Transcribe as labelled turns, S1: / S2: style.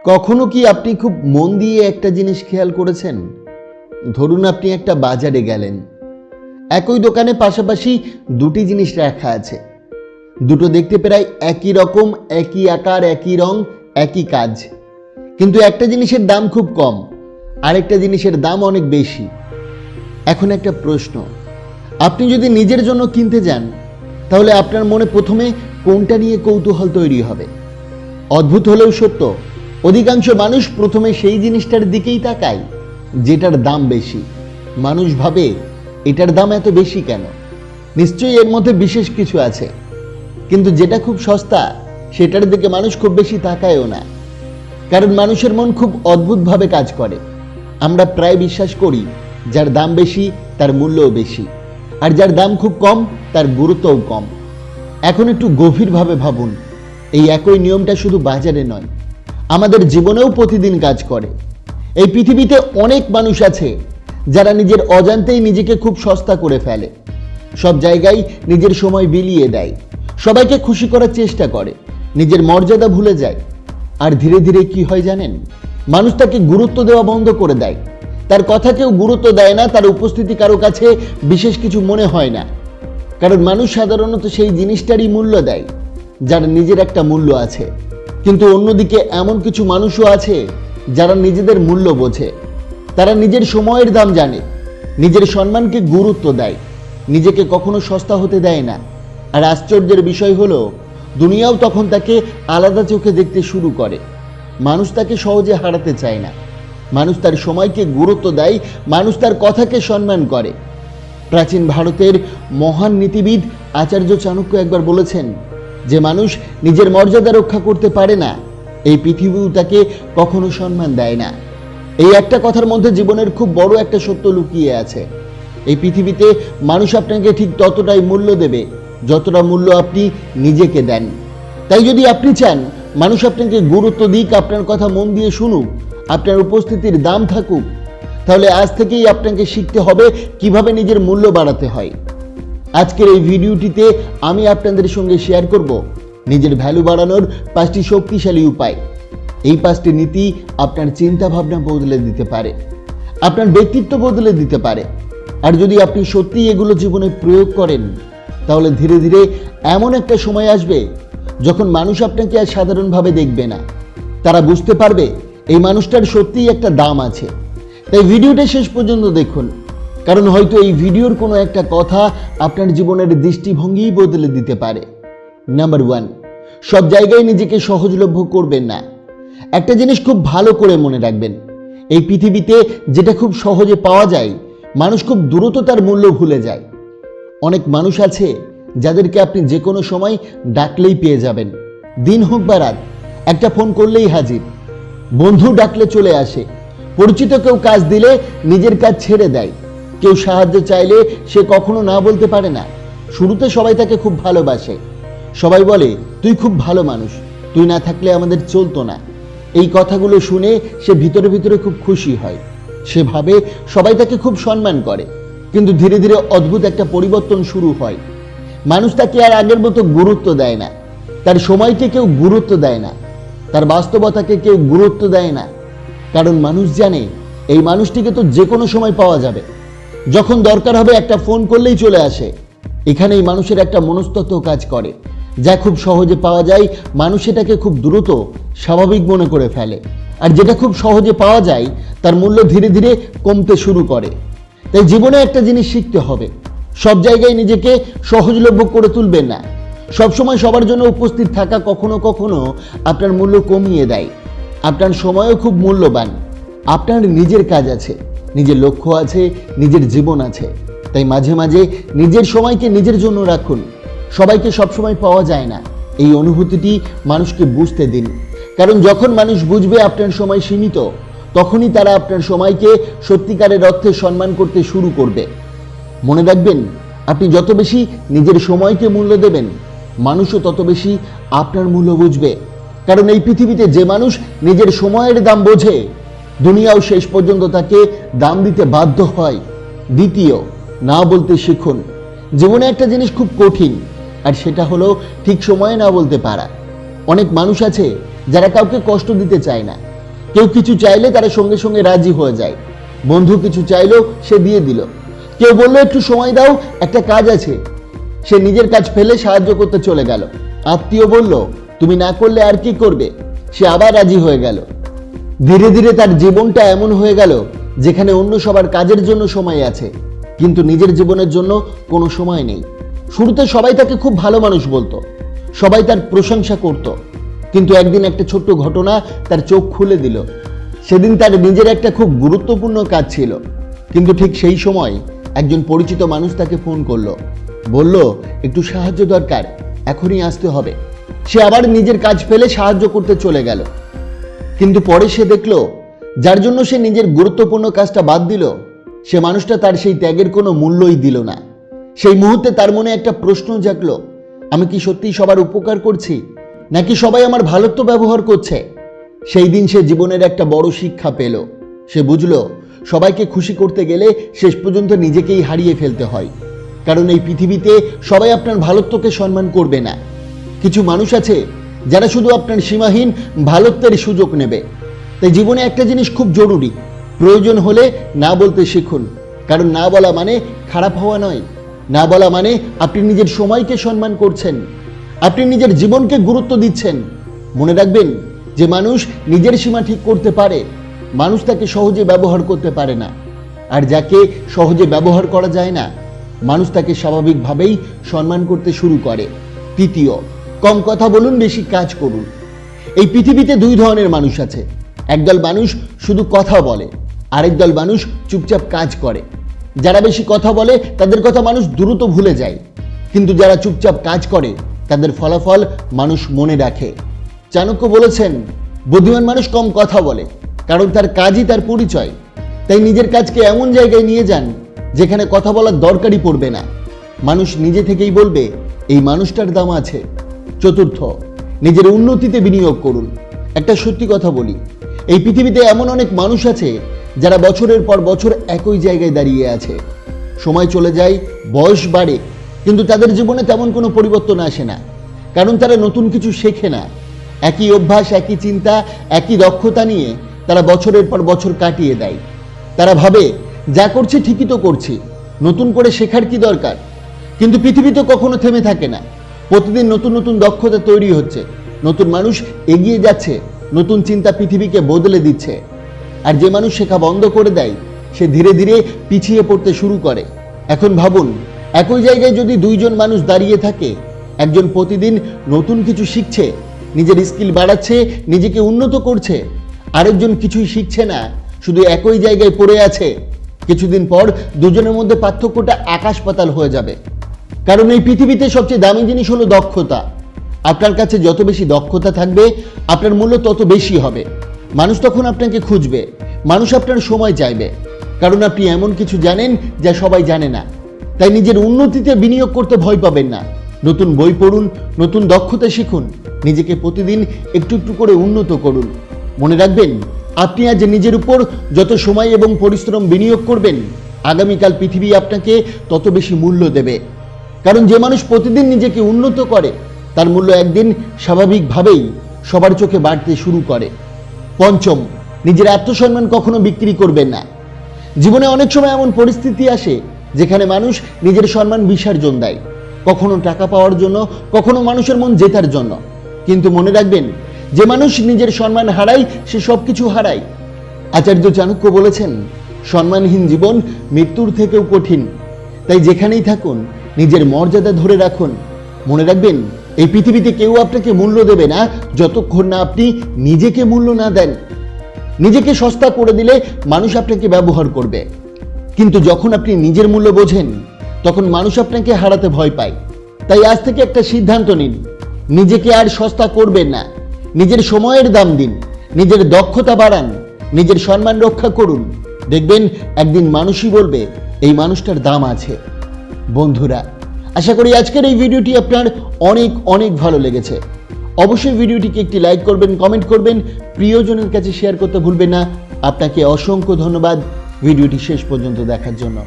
S1: কখনো কি আপনি খুব মন দিয়ে একটা জিনিস খেয়াল করেছেন? ধরুন আপনি একটা বাজারে গেলেন, একই দোকানে পাশাপাশি দুটি জিনিস রাখা আছে। দুটো দেখতে প্রায় একই রকম, একই আকার, একই রং, একই কাজ, কিন্তু একটা জিনিসের দাম খুব কম, আরেকটা জিনিসের দাম অনেক বেশি। এখন একটা প্রশ্ন, আপনি যদি নিজের জন্য কিনতে যান, তাহলে আপনার মনে প্রথমে কোনটা নিয়ে কৌতূহল তৈরি হবে? অদ্ভুত হলেও সত্য, অধিকাংশ মানুষ প্রথমে সেই জিনিসটার দিকেই তাকায় যেটার দাম বেশি। মানুষ ভাবে, এটার দাম এত বেশি কেন? নিশ্চয়ই এর মধ্যে বিশেষ কিছু আছে। কিন্তু যেটা খুব সস্তা সেটার দিকে মানুষ খুব বেশি তাকায়ও না, কারণ মানুষের মন খুব অদ্ভুতভাবে কাজ করে। আমরা প্রায় বিশ্বাস করি যার দাম বেশি তার মূল্যও বেশি, আর যার দাম খুব কম তার গুরুত্বও কম। এখন একটু গভীরভাবে ভাবুন, এই একই নিয়মটা শুধু বাজারে নয়, আমাদের জীবনেও প্রতিদিন কাজ করে। এই পৃথিবীতে অনেক মানুষ আছে যারা নিজের অজান্তেই নিজেকে খুব সস্তা করে ফেলে। সব জায়গায় নিজের সময় বিলিয়ে দেয়, সবাইকে খুশি করার চেষ্টা করে, নিজের মর্যাদা ভুলে যায়। আর ধীরে ধীরে কি হয় জানেন? মানুষ তাকে গুরুত্ব দেওয়া বন্ধ করে দেয়। তার কথা কেউ গুরুত্ব দেয় না, তার উপস্থিতি কারো কাছে বিশেষ কিছু মনে হয় না। কারণ মানুষ সাধারণত সেই জিনিসটারই মূল্য দেয় যার নিজের একটা মূল্য আছে। কিন্তু অন্যদিকে এমন কিছু মানুষও আছে যারা নিজেদের মূল্য বোঝে। তারা নিজের সময়ের দাম জানে, নিজের সম্মানকে গুরুত্ব দেয়, নিজেকে কখনো সস্তা হতে দেয় না। আর আশ্চর্যের বিষয় হলো, দুনিয়াও তখন তাকে আলাদা চোখে দেখতে শুরু করে। মানুষ তাকে সহজে হারাতে চায় না, মানুষ তার সময়কে গুরুত্ব দেয়, মানুষ তার কথাকে সম্মান করে। প্রাচীন ভারতের মহান নীতিবিদ আচার্য চাণক্য একবার বলেছেন, যে মানুষ নিজের মর্যাদা রক্ষা করতে পারে না, এই পৃথিবীও তাকে কখনো সম্মান দেয় না। এই একটা কথার মধ্যে জীবনের খুব বড় একটা সত্য লুকিয়ে আছে। এই পৃথিবীতে মানুষ আপনাকে ঠিক ততটাই মূল্য দেবে যতটা মূল্য আপনি নিজেকে দেন। তাই যদি আপনি চান মানুষ আপনাকে গুরুত্ব দিক, আপনার কথা মন দিয়ে শুনুক, আপনার উপস্থিতির দাম থাকুক, তাহলে আজ থেকেই আপনাকে শিখতে হবে কিভাবে নিজের মূল্য বাড়াতে হয়। আজকের এই ভিডিওটিতে আমি আপনাদের সঙ্গে শেয়ার করব নিজের ভ্যালু বাড়ানোর 5টি শক্তিশালী উপায়। এই 5টি নীতি আপনার চিন্তা ভাবনা বদলে দিতে পারে, আপনার ব্যক্তিত্ব বদলে দিতে পারে। আর যদি আপনি সত্যিই এগুলো জীবনে প্রয়োগ করেন, তাহলে ধীরে ধীরে এমন একটা সময় আসবে যখন মানুষ আপনাকে আর সাধারণভাবে দেখবে না। তারা বুঝতে পারবে এই মানুষটার সত্যিই একটা দাম আছে। তাই ভিডিওটা শেষ পর্যন্ত দেখুন, কারণ হয়তো এই ভিডিওর কোনো একটা কথা আপনার জীবনের দৃষ্টিভঙ্গি বদলে দিতে পারে। নাম্বার 1, সব জায়গায় নিজেকে সহজলভ্য করবেন না। একটা জিনিস খুব ভালো করে মনে রাখবেন, এই পৃথিবীতে যেটা খুব সহজে পাওয়া যায়, মানুষ খুব দ্রুত তার মূল্য ভুলে যায়। অনেক মানুষ আছে যাদেরকে আপনি যে কোনো সময় ডাকলেই পেয়ে যাবেন, দিন হোক বা রাত, একটা ফোন করলেই হাজির। বন্ধু ডাকলে চলে আসে, পরিচিত কেউ কাজ দিলে নিজের কাজ ছেড়ে দেয়, কেউ সাহায্য চাইলে সে কখনো না বলতে পারে না। শুরুতে সবাই তাকে খুব ভালোবাসে, সবাই বলে তুই খুব ভালো মানুষ, তুই না থাকলে আমাদের চলতো না। এই কথাগুলো শুনে সে ভিতরে ভিতরে খুব খুশি হয়, সে ভাবে সবাই তাকে খুব সম্মান করে। কিন্তু ধীরে ধীরে অদ্ভুত একটা পরিবর্তন শুরু হয়। মানুষ তাকে আর আগের মতো গুরুত্ব দেয় না, তার সময়কে কেউ গুরুত্ব দেয় না, তার বাস্তবতাকে কেউ গুরুত্ব দেয় না। কারণ মানুষ জানে এই মানুষটিকে তো যে কোনো সময় পাওয়া যাবে, যখন দরকার হবে একটা ফোন করলেই চলে আসে। এখানেই মানুষের একটা মনস্তত্ত্ব কাজ করে, যা খুব সহজে পাওয়া যায় মানুষ সেটাকে খুব দ্রুত স্বাভাবিক মনে করে ফেলে, আর যেটা খুব সহজে পাওয়া যায় তার মূল্য ধীরে ধীরে কমতে শুরু করে। তাই জীবনে একটা জিনিস শিখতে হবে, সব জায়গায় নিজেকে সহজলভ্য করে তুলবেন না। সবসময় সবার জন্য উপস্থিত থাকা কখনো কখনো আপনার মূল্য কমিয়ে দেয়। আপনার সময়ও খুব মূল্যবান, আপনার নিজের কাজ আছে, নিজের লক্ষ্য আছে, নিজের জীবন আছে। তাই মাঝে মাঝে নিজের সময়কে নিজের জন্য রাখুন। সবাইকে সবসময় পাওয়া যায় না, এই অনুভূতিটি মানুষকে বুঝতে দিন। কারণ যখন মানুষ বুঝবে আপনার সময় সীমিত, তখনই তারা আপনার সময়কে সত্যিকারের অর্থে সম্মান করতে শুরু করবে। মনে রাখবেন, আপনি যত বেশি নিজের সময়কে মূল্য দেবেন, মানুষও তত বেশি আপনার মূল্য বুঝবে। কারণ এই পৃথিবীতে যে মানুষ নিজের সময়ের দাম বোঝে, দুনিয়াও শেষ পর্যন্ত তাকে দাম দিতে বাধ্য হয়। দ্বিতীয়, না বলতে শিখুন। জীবনে একটা জিনিস খুব কঠিন, আর সেটা হলো ঠিক সময়ে না বলতে পারা। অনেক মানুষ আছে যারা কাউকে কষ্ট দিতে চায় না, কেউ কিছু চাইলে তারা সঙ্গে সঙ্গে রাজি হয়ে যায়। বন্ধু কিছু চাইলো, সে দিয়ে দিল। কেউ বললো একটু সময় দাও, একটা কাজ আছে, সে নিজের কাজ ফেলে সাহায্য করতে চলে গেল। আত্মীয় বলল তুমি না করলে আর কি করবে, সে আবার রাজি হয়ে গেল। ধীরে ধীরে তার জীবনটা এমন হয়ে গেল যেখানে অন্য সবার কাজের জন্য সময় আছে, কিন্তু নিজের জীবনের জন্য কোনো সময় নেই। শুরুতে সবাই তাকে খুব ভালো মানুষ বলতো, সবাই তার প্রশংসা করত, কিন্তু একদিন একটা ছোট্ট ঘটনা তার চোখ খুলে দিল। সেদিন তার নিজের একটা খুব গুরুত্বপূর্ণ কাজ ছিল, কিন্তু ঠিক সেই সময় একজন পরিচিত মানুষ তাকে ফোন করলো, বলল একটু সাহায্য দরকার, এখনই আসতে হবে। সে আবার নিজের কাজ ফেলে সাহায্য করতে চলে গেল। কিন্তু পরে সে দেখলো যার জন্য সে নিজের গুরুত্বপূর্ণ কাজটা বাদ দিল, সে মানুষটা তার সেই ত্যাগের কোনো মূল্যই দিল না। সেই মুহূর্তে তার মনে একটা প্রশ্ন জাগলো, আমি কি সত্যিই সবার উপকার করছি, নাকি সবাই আমার ভালোত্ব ব্যবহার করছে? সেই দিন সে জীবনের একটা বড় শিক্ষা পেল। সে বুঝলো সবাইকে খুশি করতে গেলে শেষ পর্যন্ত নিজেকেই হারিয়ে ফেলতে হয়। কারণ এই পৃথিবীতে সবাই আপনার ভালোত্বকে সম্মান করবে না। কিছু মানুষ আছে যারা শুধু আপনার সীমাহীন ভালোত্বের সুযোগ নেবে। তাই জীবনে একটা জিনিস খুব জরুরি, প্রয়োজন হলে না বলতে শিখুন। কারণ না বলা মানে খারাপ হওয়া নয়, না বলা মানে আপনি নিজের সময়কে সম্মান করছেন, আপনি নিজের জীবনকে গুরুত্ব দিচ্ছেন। মনে রাখবেন, যে মানুষ নিজের সীমা ঠিক করতে পারে, মানুষ তাকে সহজে ব্যবহার করতে পারে না। আর যাকে সহজে ব্যবহার করা যায় না, মানুষ তাকে স্বাভাবিকভাবেই সম্মান করতে শুরু করে। তৃতীয়, কম কথা বলুন, বেশি কাজ করুন। এই পৃথিবীতে দুই ধরনের মানুষ আছে। একদল মানুষ শুধু কথা বলে, আরেক দল মানুষ চুপচাপ কাজ করে। যারা বেশি কথা বলে তাদের কথা মানুষ দ্রুত ভুলে যায়, কিন্তু যারা চুপচাপ কাজ করে তাদের ফলাফল মানুষ মনে রাখে। চাণক্য বলেছেন, বুদ্ধিমান মানুষ কম কথা বলে, কারণ তার কাজই তার পরিচয়। তাই নিজের কাজকে এমন জায়গায় নিয়ে যান যেখানে কথা বলার দরকারই পড়বে না। মানুষ নিজে থেকেই বলবে এই মানুষটার দাম আছে। চতুর্থ, নিজের উন্নতিতে বিনিয়োগ করুন। একটা সত্যি কথা বলি, এই পৃথিবীতে এমন অনেক মানুষ আছে যারা বছরের পর বছর একই জায়গায় দাঁড়িয়ে আছে। সময় চলে যায়, বয়স বাড়ে, কিন্তু তাদের জীবনে তেমন কোনো পরিবর্তন আসে না, কারণ তারা নতুন কিছু শেখে না। একই অভ্যাস, একই চিন্তা, একই দক্ষতা নিয়ে তারা বছরের পর বছর কাটিয়ে দেয়। তারা ভাবে যা করছে ঠিকই তো করছি, নতুন করে শেখার কি দরকার। কিন্তু পৃথিবী তো কখনো থেমে থাকে না। প্রতিদিন নতুন নতুন দক্ষতা তৈরি হচ্ছে, নতুন মানুষ এগিয়ে যাচ্ছে, নতুন চিন্তা পৃথিবীকে বদলে দিচ্ছে। আর যে মানুষ শেখা বন্ধ করে দেয়, সে ধীরে ধীরে পিছিয়ে পড়তে শুরু করে। এখন ভাবুন, একই জায়গায় যদি দুইজন মানুষ দাঁড়িয়ে থাকে, একজন প্রতিদিন নতুন কিছু শিখছে, নিজের স্কিল বাড়াচ্ছে, নিজেকে উন্নত করছে, আরেকজন কিছুই শিখছে না, শুধু একই জায়গায় পড়ে আছে, কিছুদিন পর দুজনের মধ্যে পার্থক্যটা আকাশ পাতাল হয়ে যাবে। কারণ এই পৃথিবীতে সবচেয়ে দামি জিনিস হলো দক্ষতা। আপনার কাছে যত বেশি দক্ষতা থাকবে, আপনার মূল্য তত বেশি হবে। মানুষ তখন আপনাকে খুঁজবে, মানুষ আপনার সময় চাইবে, কারণ আপনি এমন কিছু জানেন যা সবাই জানে না। তাই নিজের উন্নতিতে বিনিয়োগ করতে ভয় পাবেন না। নতুন বই পড়ুন, নতুন দক্ষতা শিখুন, নিজেকে প্রতিদিন একটু একটু করে উন্নত করুন। মনে রাখবেন, আপনি আজ নিজের উপর যত সময় এবং পরিশ্রম বিনিয়োগ করবেন, আগামীকাল পৃথিবী আপনাকে তত বেশি মূল্য দেবে। কারণ যে মানুষ প্রতিদিন নিজেকে উন্নত করে, তার মূল্য একদিন স্বাভাবিকভাবেই সবার চোখে বাড়তে শুরু করে। পঞ্চম, নিজের আত্মসম্মান কখনো বিক্রি করবেন না। জীবনে অনেক সময় এমন পরিস্থিতি আসে যেখানে মানুষ নিজের সম্মান বিসর্জন দেয়, কখনো টাকা পাওয়ার জন্য, কখনো মানুষের মন জেতার জন্য। কিন্তু মনে রাখবেন, যে মানুষ নিজের সম্মান হারায়, সে সবকিছু হারায়। আচার্য চাণক্য বলেছেন, সম্মানহীন জীবন মৃত্যুর থেকেও কঠিন। তাই যেখানেই থাকুন, নিজের মর্যাদা ধরে রাখুন। মনে রাখবেন, এই পৃথিবীতে কেউ আপনাকে মূল্য দেবে না যতক্ষণ না আপনি নিজেকে মূল্য না দেন। নিজেকে সস্তা করে দিলে মানুষ আপনাকে ব্যবহার করবে, কিন্তু যখন আপনি নিজের মূল্য বোঝেন, তখন মানুষ আপনাকে হারাতে ভয় পায়। তাই আজ থেকে একটা সিদ্ধান্ত নিন, নিজেকে আর সস্তা করবেন না। নিজের সময়ের দাম দিন, নিজের দক্ষতা বাড়ান, নিজের সম্মান রক্ষা করুন। দেখবেন একদিন মানুষই বলবে এই মানুষটার দাম আছে। বন্ধুরা, আশা করি আজকের এই ভিডিওটি আপনার অনেক অনেক ভালো লেগেছে। অবশ্যই ভিডিওটিকে একটি লাইক করবেন, কমেন্ট করবেন, প্রিয়জনের কাছে শেয়ার করতে ভুলবেন না। আপনাকে অসংখ্য ধন্যবাদ ভিডিওটি শেষ পর্যন্ত দেখার জন্য।